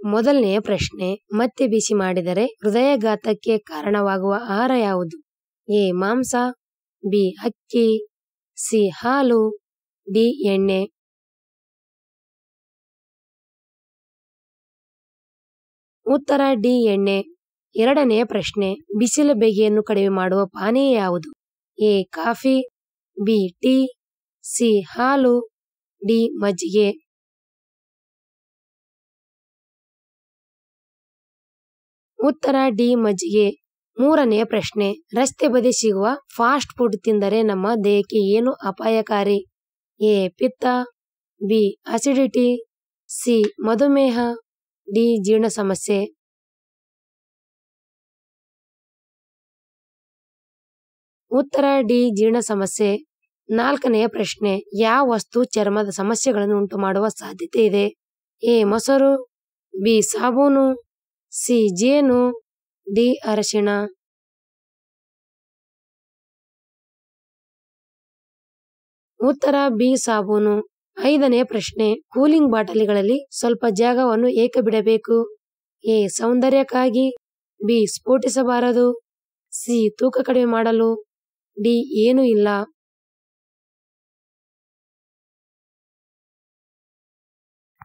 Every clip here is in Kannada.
ಮೊದಲನೆಯ ಪ್ರಶ್ನೆ, ಮತ್ತೆ ಬಿಸಿ ಮಾಡಿದರೆ ಹೃದಯಾಘಾತಕ್ಕೆ ಕಾರಣವಾಗುವ ಆಹಾರ ಯಾವುದು? ಎ. ಮಾಂಸ, ಬಿ. ಅಕ್ಕಿ, ಸಿ. ಹಾಲು, ಡಿ. ಎಣ್ಣೆ. ಉತ್ತರ ಡಿ. ಎಣ್ಣೆ. ಎರಡನೆಯ ಪ್ರಶ್ನೆ, ಬಿಸಿಲು ಬೇಗೆಯನ್ನು ಕಡಿಮೆ ಮಾಡುವ ಪಾನೀಯ ಯಾವುದು? A. Coffee, B. Tea, C. ಹಾಲು, ಡಿ. ಮಜ್ಜಿಗೆ. ಉತ್ತರ ಡಿ. ಮಜ್ಜಿಗೆ. ಮೂರನೆಯ ಪ್ರಶ್ನೆ, ರಸ್ತೆ ಬದಿ ಸಿಗುವ ಫಾಸ್ಟ್ ಫುಡ್ ತಿಂದರೆ ನಮ್ಮ ದೇಹಕ್ಕೆ ಏನು ಅಪಾಯಕಾರಿ? ಎ. ಪಿತ್ತ, ಬಿ. Acidity, C. ಮಧುಮೇಹ, ಡಿ. ಜೀರ್ಣ ಸಮಸ್ಯೆ. ಉತ್ತರ ಡಿ. ಜೀರ್ಣ ಸಮಸ್ಯೆ. ನಾಲ್ಕನೆಯ ಪ್ರಶ್ನೆ, ಯಾವ ವಸ್ತು ಚರ್ಮದ ಸಮಸ್ಯೆಗಳನ್ನು ಉಂಟು ಮಾಡುವ ಸಾಧ್ಯತೆ ಇದೆ? ಎ. ಮೊಸರು, ಬಿ. ಸಾಬೂನು, ಸಿ. ಜೇನು, ಡಿ. ಅರಶಿಣ. ಉತ್ತರ ಬಿ. ಸಾಬೂನು. ಐದನೇ ಪ್ರಶ್ನೆ, ಕೂಲಿಂಗ್ ಬಾಟಲಿಗಳಲ್ಲಿ ಸ್ವಲ್ಪ ಜಾಗವನ್ನು ಏಕೆ ಬಿಡಬೇಕು? ಎ. ಸೌಂದರ್ಯಕ್ಕಾಗಿ, ಬಿ. ಸ್ಫೋಟಿಸಬಾರದು, ಸಿ. ತೂಕ ಕಡಿಮೆ ಮಾಡಲು, ಡಿ. ಏನೂ ಇಲ್ಲ.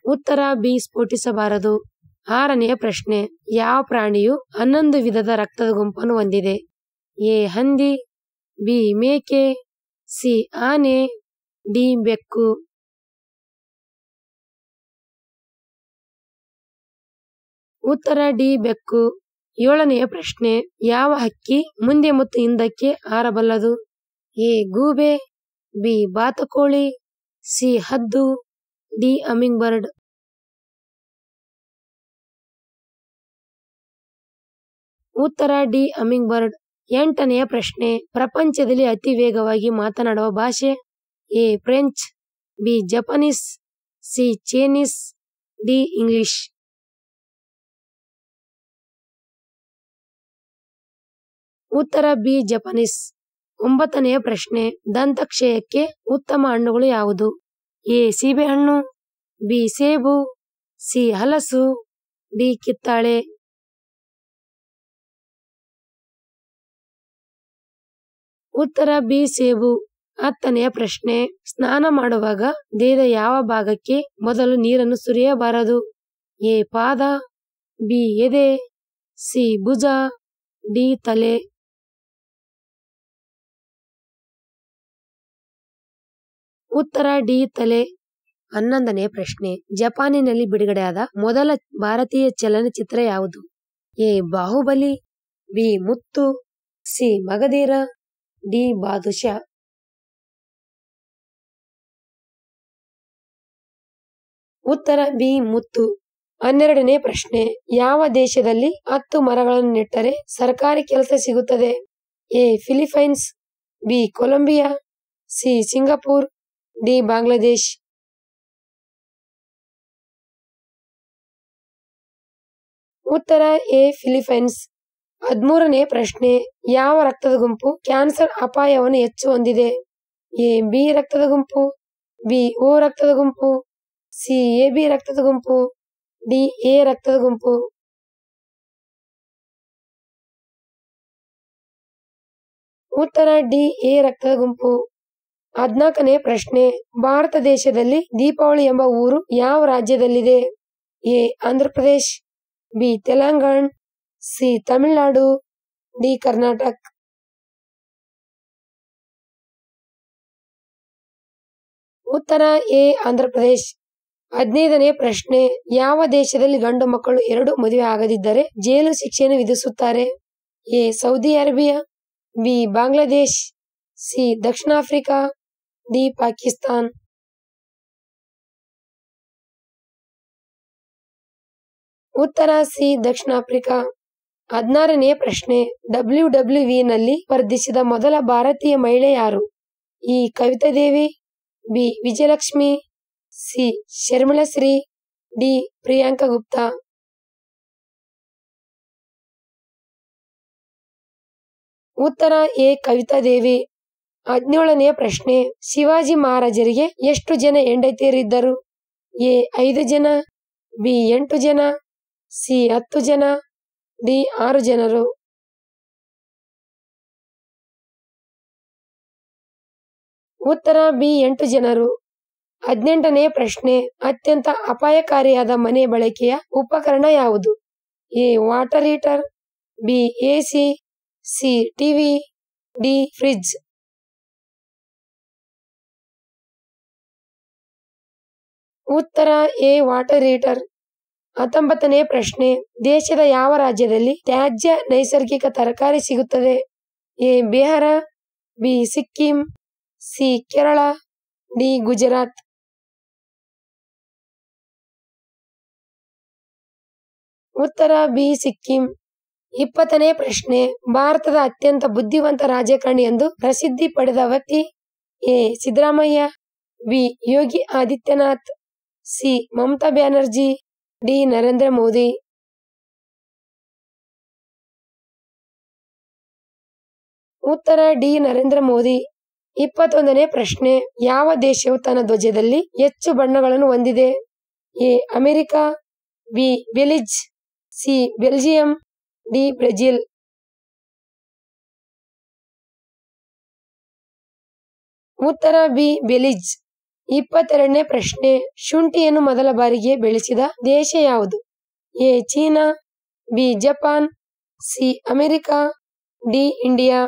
ಉತ್ತರ ಬಿ. ಸ್ಫೋಟಿಸಬಾರದು. ಆರನೆಯ ಪ್ರಶ್ನೆ, ಯಾವ ಪ್ರಾಣಿಯು 11 ವಿಧದ ರಕ್ತದ ಗುಂಪನ್ನು ಹೊಂದಿದೆ? ಎ. ಹಂದಿ, ಬಿ. ಮೇಕೆ, ಸಿ. ಆನೆ, ಡಿ. ಬೆಕ್ಕು. ಉತ್ತರ ಡಿ. ಬೆಕ್ಕು. ಏಳನೆಯ ಪ್ರಶ್ನೆ, ಯಾವ ಹಕ್ಕಿ ಮುಂದೆ ಮತ್ತು ಹಿಂದಕ್ಕೆ ಹಾರಬಲ್ಲದು? ಎ. ಗೂಬೆ, ಬಿ. ಬಾತುಕೋಳಿ, ಸಿ. ಹದ್ದು, ಡಿ. Humming bird. ಉತ್ತರ ಡಿ. Humming bird. ಎಂಟನೆಯ ಪ್ರಶ್ನೆ, ಪ್ರಪಂಚದಲ್ಲಿ ಅತಿ ವೇಗವಾಗಿ ಮಾತನಾಡುವ ಭಾಷೆ? A. French, B. Japanese, C. Chinese, D. English. ಉತ್ತರ ಬಿ. ಜಪಾನೀಸ್. ಒಂಬತ್ತನೆಯ ಪ್ರಶ್ನೆ, ದಂತಕ್ಷಯಕ್ಕೆ ಉತ್ತಮ ಹಣ್ಣುಗಳು ಯಾವುದು? ಎ. ಸೀಬೆಹಣ್ಣು, ಬಿ. ಸೇಬು, ಸಿ. ಹಲಸು, ಡಿ. ಕಿತ್ತಾಳೆ. ಉತ್ತರ ಬಿ. ಸೇಬು. ಹತ್ತನೆಯ ಪ್ರಶ್ನೆ, ಸ್ನಾನ ಮಾಡುವಾಗ ದೇಹದ ಯಾವ ಭಾಗಕ್ಕೆ ಮೊದಲು ನೀರನ್ನು ಸುರಿಯಬಾರದು? ಎ. ಪಾದ, ಬಿ. ಎದೆ, ಸಿ. ಭುಜ, ಡಿ. ತಲೆ. ಉತ್ತರ ಡಿ. ತಲೆ. 11ನೇ ಪ್ರಶ್ನೆ, ಜಪಾನಿನಲ್ಲಿ ಬಿಡುಗಡೆಯಾದ ಮೊದಲ ಭಾರತೀಯ ಚಲನಚಿತ್ರ ಯಾವುದು? A. Baahubali, B. Muthu, C. Magadheera, D. Badshah. ಉತ್ತರ ಬಿ. ಮುತ್ತು. 12ನೇ ಪ್ರಶ್ನೆ, ಯಾವ ದೇಶದಲ್ಲಿ 10 ಮರಗಳನ್ನು ನೆಟ್ಟರೆ ಸರ್ಕಾರಿ ಕೆಲಸ ಸಿಗುತ್ತದೆ? A. Philippines, B. Colombia, C. Singapore, D. Bangladesh. ಉತ್ತರ ಎ. ಫಿಲಿಪೈನ್ಸ್. 13ನೇ ಪ್ರಶ್ನೆ, ಯಾವ ರಕ್ತದ ಗುಂಪು ಕ್ಯಾನ್ಸರ್ ಅಪಾಯವನ್ನು ಹೆಚ್ಚು ಹೊಂದಿದೆ? ಎ. ಬಿ ರಕ್ತದ ಗುಂಪು, ಬಿ. ಓ ರಕ್ತದ ಗುಂಪು, ಸಿ. ಎ. ಬಿ ರಕ್ತದ ಗುಂಪು, ಡಿ. ಎ ರಕ್ತದ ಗುಂಪು. ಉತ್ತರ ಡಿ. ಎ ರಕ್ತದ ಗುಂಪು. 14ನೇ ಪ್ರಶ್ನೆ, ಭಾರತ ದೇಶದಲ್ಲಿ ದೀಪಾವಳಿ ಎಂಬ ಊರು ಯಾವ ರಾಜ್ಯದಲ್ಲಿದೆ? A. Andhra Pradesh, B. Telangana, C. Tamil Nadu, D. Karnataka. ಉತ್ತರ ಎ. ಆಂಧ್ರಪ್ರದೇಶ್. 15ನೇ ಪ್ರಶ್ನೆ, ಯಾವ ದೇಶದಲ್ಲಿ ಗಂಡು ಮಕ್ಕಳು 2 ಮದುವೆ ಆಗದಿದ್ದರೆ ಜೈಲು ಶಿಕ್ಷೆಯನ್ನು ವಿಧಿಸುತ್ತಾರೆ? A. Saudi Arabia, B. Bangladesh, C. Dakshina Africa, D. Pakistan. ಉತ್ತರ ಸಿ. ದಕ್ಷಿಣ ಆಫ್ರಿಕಾ. 16ನೇ ಪ್ರಶ್ನೆ, WWE ನಲ್ಲಿ ಸ್ಪರ್ಧಿಸಿದ ಮೊದಲ ಭಾರತೀಯ ಮಹಿಳೆ ಯಾರು? E. Kavita Devi, B. Vijayalakshmi, C. Sharmila Shri, D. Priyanka Gupta. ಉತ್ತರ ಎ. ಕವಿತಾ ದೇವಿ. 17ನೇ ಪ್ರಶ್ನೆ, ಶಿವಾಜಿ ಮಹಾರಾಜರಿಗೆ ಎಷ್ಟು ಜನ ಹೆಂಡತಿಯರಿದ್ದರು? ಎ. 5 ಜನ, ಬಿ. 8 ಜನ, ಸಿ 10 ಜನ, ಡಿ 6 ಜನರು. ಉತ್ತರ ಬಿ 8 ಜನರು. 18ನೇ ಪ್ರಶ್ನೆ, ಅತ್ಯಂತ ಅಪಾಯಕಾರಿಯಾದ ಮನೆ ಬಳಕೆಯ ಉಪಕರಣ ಯಾವುದು? A water heater, B AC, C TV, D fridge. ಉತ್ತರ ಎ ವಾಟರ್ ಹೀಟರ್. 19ನೇ ಪ್ರಶ್ನೆ, ದೇಶದ ಯಾವ ರಾಜ್ಯದಲ್ಲಿ ತ್ಯಾಜ್ಯ ನೈಸರ್ಗಿಕ ತರಕಾರಿ ಸಿಗುತ್ತದೆ? A Bihar, B Sikkim, C Kerala, D Gujarat. ಉತ್ತರ ಬಿ ಸಿಕ್ಕಿಂ. 20ನೇ ಪ್ರಶ್ನೆ, ಭಾರತದ ಅತ್ಯಂತ ಬುದ್ಧಿವಂತ ರಾಜಕಾರಣಿ ಎಂದು ಪ್ರಸಿದ್ಧಿ ಪಡೆದ ವ್ಯಕ್ತಿ? A Siddaramaiah, B Yogi Adityanath, C Mamata Banerjee, D Narendra Modi. ಉತ್ತರ ಡಿ ನರೇಂದ್ರ ಮೋದಿ. 21ನೇ ಪ್ರಶ್ನೆ, ಯಾವ ದೇಶವು ತನ್ನ ಧ್ವಜದಲ್ಲಿ ಹೆಚ್ಚು ಬಣ್ಣಗಳನ್ನು ಹೊಂದಿದೆ? A America, B Belize, C Belgium, D Brazil. ಉತ್ತರ ಬಿ ಬೆಲಿಜ್. 22ನೇ ಪ್ರಶ್ನೆ, ಶುಂಠಿಯನ್ನು ಮೊದಲ ಬಾರಿಗೆ ಬೆಳೆಸಿದ ದೇಶ ಯಾವುದು? A China, B Japan, C America, D India.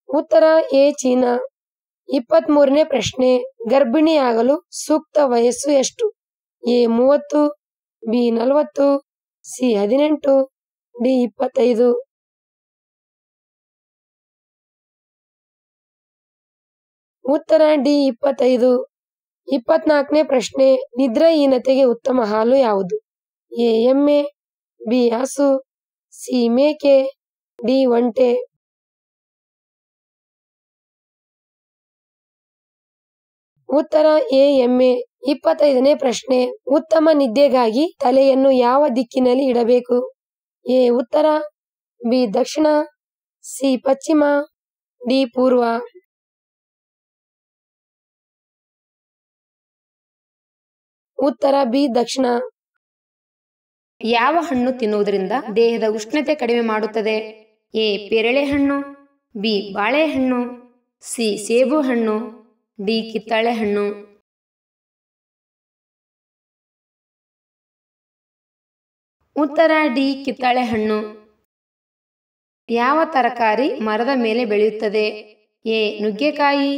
ಉತ್ತರ ಎ ಚೀನಾ. 23ನೇ ಪ್ರಶ್ನೆ, ಗರ್ಭಿಣಿಯಾಗಲು ಸೂಕ್ತ ವಯಸ್ಸು ಎಷ್ಟು? A 30, B 40, C 18, D 25. ಉತ್ತರ ಡಿ 25. 24ನೇ ಪ್ರಶ್ನೆ, ನಿದ್ರಾಹೀನತೆಗೆ ಉತ್ತಮ ಹಾಲು ಯಾವುದು? ಎ ಎಮ್ಮೆ, ಬಿ ಹಸು, ಸಿ ಮೇಕೆ, ಡಿ ಒಂಟೆ. ಉತ್ತರ ಎ ಎಮ್ಮೆ. 25ನೇ ಪ್ರಶ್ನೆ, ಉತ್ತಮ ನಿದ್ದೆಗಾಗಿ ತಲೆಯನ್ನು ಯಾವ ದಿಕ್ಕಿನಲ್ಲಿ ಇಡಬೇಕು? ಎ ಉತ್ತರ, ಬಿ ದಕ್ಷಿಣ, ಸಿ ಪಶ್ಚಿಮ, ಡಿ ಪೂರ್ವ. ಉತ್ತರ ಬಿ ದಕ್ಷಿಣ. ಯಾವ ಹಣ್ಣು ತಿನ್ನುವುದರಿಂದ ದೇಹದ ಉಷ್ಣತೆ ಕಡಿಮೆ ಮಾಡುತ್ತದೆ? ಎ ಪೇರಳೆ ಹಣ್ಣು, ಬಿ ಬಾಳೆಹಣ್ಣು, ಸಿ ಸೇಬು ಹಣ್ಣು, ಡಿ ಕಿತ್ತಳೆ ಹಣ್ಣು. ಉತ್ತರ ಡಿ ಕಿತ್ತಳೆ ಹಣ್ಣು. ಯಾವ ತರಕಾರಿ ಮರದ ಮೇಲೆ ಬೆಳೆಯುತ್ತದೆ? ಎ ನುಗ್ಗೆಕಾಯಿ,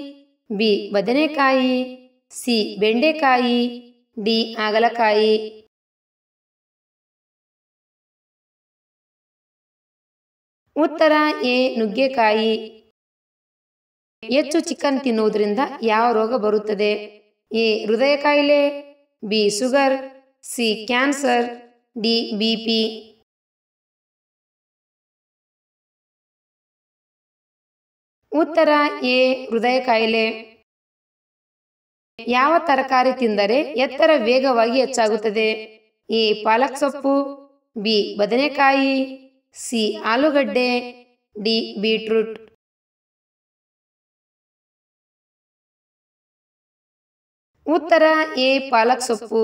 ಬಿ ಬದನೆಕಾಯಿ, ಸಿ ಬೆಂಡೆಕಾಯಿ, ಡಿ ಹಾಗಲಕಾಯಿ. ಉತ್ತರ ಎ ನುಗ್ಗೆಕಾಯಿ. ಹೆಚ್ಚು ಚಿಕನ್ ತಿನ್ನುವುದರಿಂದ ಯಾವ ರೋಗ ಬರುತ್ತದೆ? ಎ ಹೃದಯ ಕಾಯಿಲೆ, B sugar, C cancer, D BP. ಉತ್ತರ ಎ ಹೃದಯ ಕಾಯಿಲೆ. ಯಾವ ತರಕಾರಿ ತಿಂದರೆ ಎತ್ತರ ವೇಗವಾಗಿ ಹೆಚ್ಚಾಗುತ್ತದೆ? ಎ ಪಾಲಕ್ ಸೊಪ್ಪು, ಬಿ ಬದನೆಕಾಯಿ, ಸಿ ಆಲೂಗಡ್ಡೆ, ಡಿ ಬೀಟ್ರೂಟ್. ಉತ್ತರ ಎ ಪಾಲಕ್ ಸೊಪ್ಪು.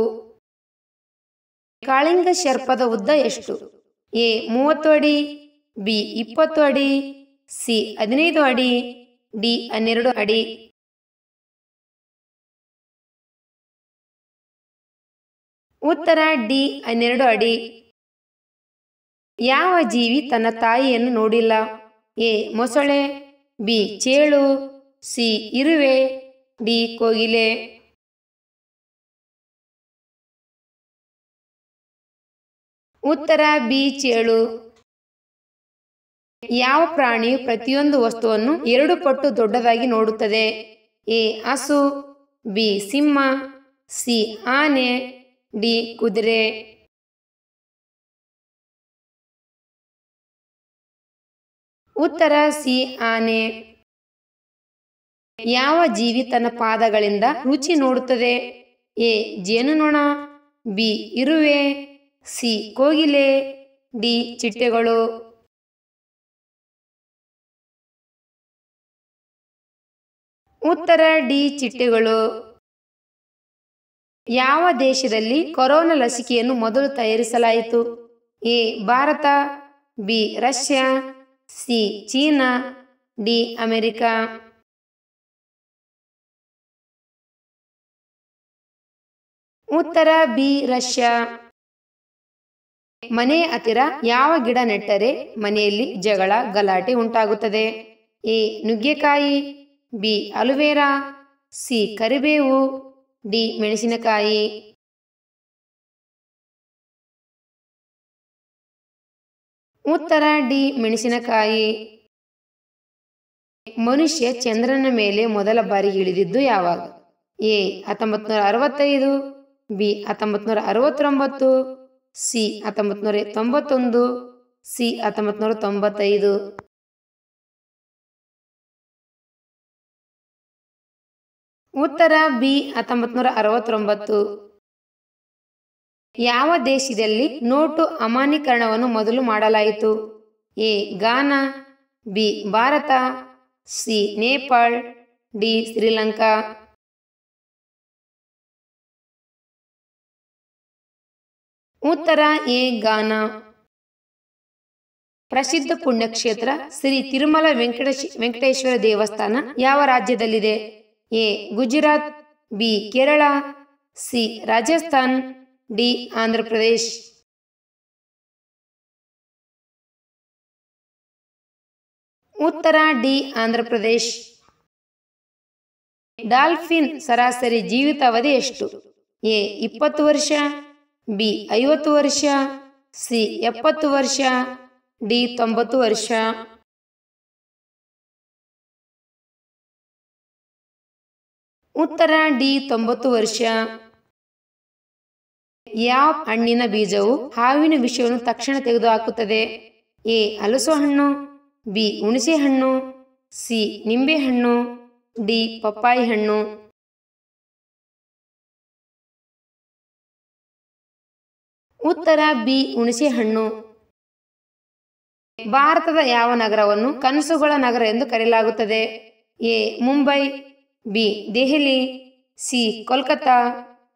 ಕಾಳಿಂಗ ಸರ್ಪದ ಉದ್ದ ಎಷ್ಟು? ಎ 30 ಅಡಿ, ಬಿ 20 ಅಡಿ, ಸಿ 15 ಅಡಿ, ಡಿ 12 ಅಡಿ. ಉತ್ತರ ಡಿ 12 ಅಡಿ. ಯಾವ ಜೀವಿ ತನ್ನ ತಾಯಿಯನ್ನು ನೋಡಿಲ್ಲ? ಎ ಮೊಸಳೆ, ಬಿ ಚೇಳು, ಸಿ ಇರುವೆ, ಡಿ ಕೋಗಿಲೆ. ಉತ್ತರ ಬಿ ಚೇಳು. ಯಾವ ಪ್ರಾಣಿಯು ಪ್ರತಿಯೊಂದು ವಸ್ತುವನ್ನು 2 ಪಟ್ಟು ದೊಡ್ಡದಾಗಿ ನೋಡುತ್ತದೆ? ಎ ಹಸು, ಬಿ ಸಿಂಹ, ಸಿ ಆನೆ, ಡಿ ಕುದುರೆ. ಉತ್ತರ ಸಿ ಆನೆ. ಯಾವ ಜೀವಿ ತನ್ನ ಪಾದಗಳಿಂದ ರುಚಿ ನೋಡುತ್ತದೆ? ಎ ಜೇನುನೊಣ, ಬಿ ಇರುವೆ, ಸಿ ಕೋಗಿಲೆ, ಡಿ ಚಿಟ್ಟೆಗಳು. ಉತ್ತರ ಡಿ ಚಿಟ್ಟೆಗಳು. ಯಾವ ದೇಶದಲ್ಲಿ ಕೊರೋನಾ ಲಸಿಕೆಯನ್ನು ಮೊದಲು ತಯಾರಿಸಲಾಯಿತು? A Bharat, B Russia, C China, D America. ಉತ್ತರ ಬಿ ರಷ್ಯಾ. ಮನೆಯ ಹತ್ತಿರ ಯಾವ ಗಿಡ ನೆಟ್ಟರೆ ಮನೆಯಲ್ಲಿ ಜಗಳ ಗಲಾಟೆ ಉಂಟಾಗುತ್ತದೆ? ಎ ನುಗ್ಗೆಕಾಯಿ, ಬಿ ಅಲೋವೆರಾ, ಸಿ ಕರಿಬೇವು, ಡಿ ಮೆಣಸಿನಕಾಯಿ. ಉತ್ತರ ಡಿ ಮೆಣಸಿನಕಾಯಿ. ಮನುಷ್ಯ ಚಂದ್ರನ ಮೇಲೆ ಮೊದಲ ಬಾರಿ ಇಳಿದಿದ್ದು ಯಾವಾಗ? A 1965, B 1969, C 1991, C 1995. ಉತ್ತರ ಬಿ 1969. ಯಾವ ದೇಶದಲ್ಲಿ ನೋಟು ಅಮಾನ್ಯೀಕರಣವನ್ನು ಮೊದಲು ಮಾಡಲಾಯಿತು? A Gaana, B Bharat, C Nepal, D Sri Lanka. ಉತ್ತರ ಎ ಗಾನಾ. ಪ್ರಸಿದ್ಧ ಪುಣ್ಯಕ್ಷೇತ್ರ ಶ್ರೀ ತಿರುಮಲ ವೆಂಕಟೇಶ್ವರ ದೇವಸ್ಥಾನ ಯಾವ ರಾಜ್ಯದಲ್ಲಿದೆ? A Gujarat, B Kerala, C Rajasthan, D Andhra Pradesh. ಉತ್ತರ ಡಿ ಆಂಧ್ರ ಪ್ರದೇಶ್. ಡಾಲ್ಫಿನ್ ಸರಾಸರಿ ಜೀವಿತಾವಧಿ ಎಷ್ಟು? ಎ 20 ವರ್ಷ, ಬಿ 50 ವರ್ಷ, ಸಿ 70 ವರ್ಷ, ಡಿ 90 ವರ್ಷ. ಉತ್ತರ ಡಿ 90 ವರ್ಷ. ಯಾವ ಹಣ್ಣಿನ ಬೀಜವು ಹಾವಿನ ವಿಷವನ್ನು ತಕ್ಷಣ ತೆಗೆದುಹಾಕುತ್ತದೆ? ಎ ಹಲಸು ಹಣ್ಣು, ಬಿ ಹುಣಸೆ ಹಣ್ಣು, ಸಿ ನಿಂಬೆ ಹಣ್ಣು, ಡಿ ಪಪ್ಪಾಯಿ ಹಣ್ಣು. ಉತ್ತರ ಬಿ ಹುಣಸೆ ಹಣ್ಣು. ಭಾರತದ ಯಾವ ನಗರವನ್ನು ಕನಸುಗಳ ನಗರ ಎಂದು ಕರೆಯಲಾಗುತ್ತದೆ? A Mumbai, B Delhi, C Kolkata,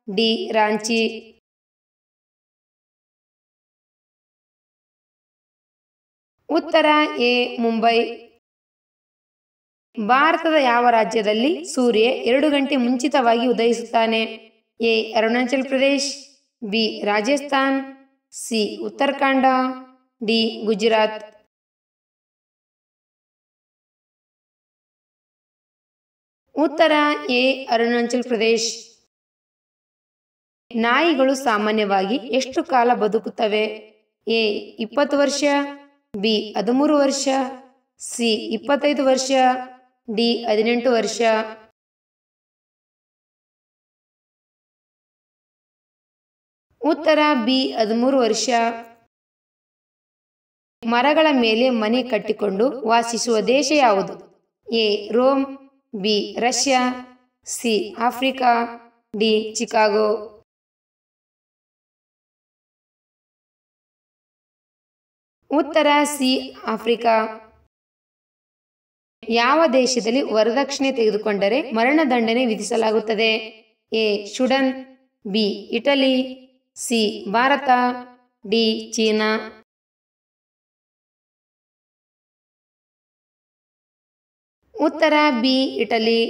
D Ranchi. ಉತ್ತರ ಎ ಮುಂಬೈ. ಭಾರತದ ಯಾವ ರಾಜ್ಯದಲ್ಲಿ ಸೂರ್ಯ 2 ಗಂಟೆ ಮುಂಚಿತವಾಗಿ ಉದಯಿಸುತ್ತಾನೆ? A Arunachal Pradesh, B Rajasthan, C Uttarakhand, D Gujarat. ಉತ್ತರ ಎ ಅರುಣಾಚಲ್ ಪ್ರದೇಶ್. ನಾಯಿಗಳು ಸಾಮಾನ್ಯವಾಗಿ ಎಷ್ಟು ಕಾಲ ಬದುಕುತ್ತವೆ? ಎ 20 ವರ್ಷ, ಬಿ 13 ವರ್ಷ, ಸಿ 25 ವರ್ಷ, ಡಿ 18 ವರ್ಷ. ಉತ್ತರ ಬಿ 13 ವರ್ಷ. ಮರಗಳ ಮೇಲೆ ಮನೆ ಕಟ್ಟಿಕೊಂಡು ವಾಸಿಸುವ ದೇಶ ಯಾವುದು? A Rome, B Russia, C Africa, D Chicago. ಉತ್ತರ ಸಿ ಆಫ್ರಿಕಾ. ಯಾವ ದೇಶದಲ್ಲಿ ವರದಕ್ಷಿಣೆ ತೆಗೆದುಕೊಂಡರೆ ಮರಣದಂಡನೆ ವಿಧಿಸಲಾಗುತ್ತದೆ? A Sweden, B Italy, C Bharat, D China. ಉತ್ತರ ಬಿ ಇಟಲಿ.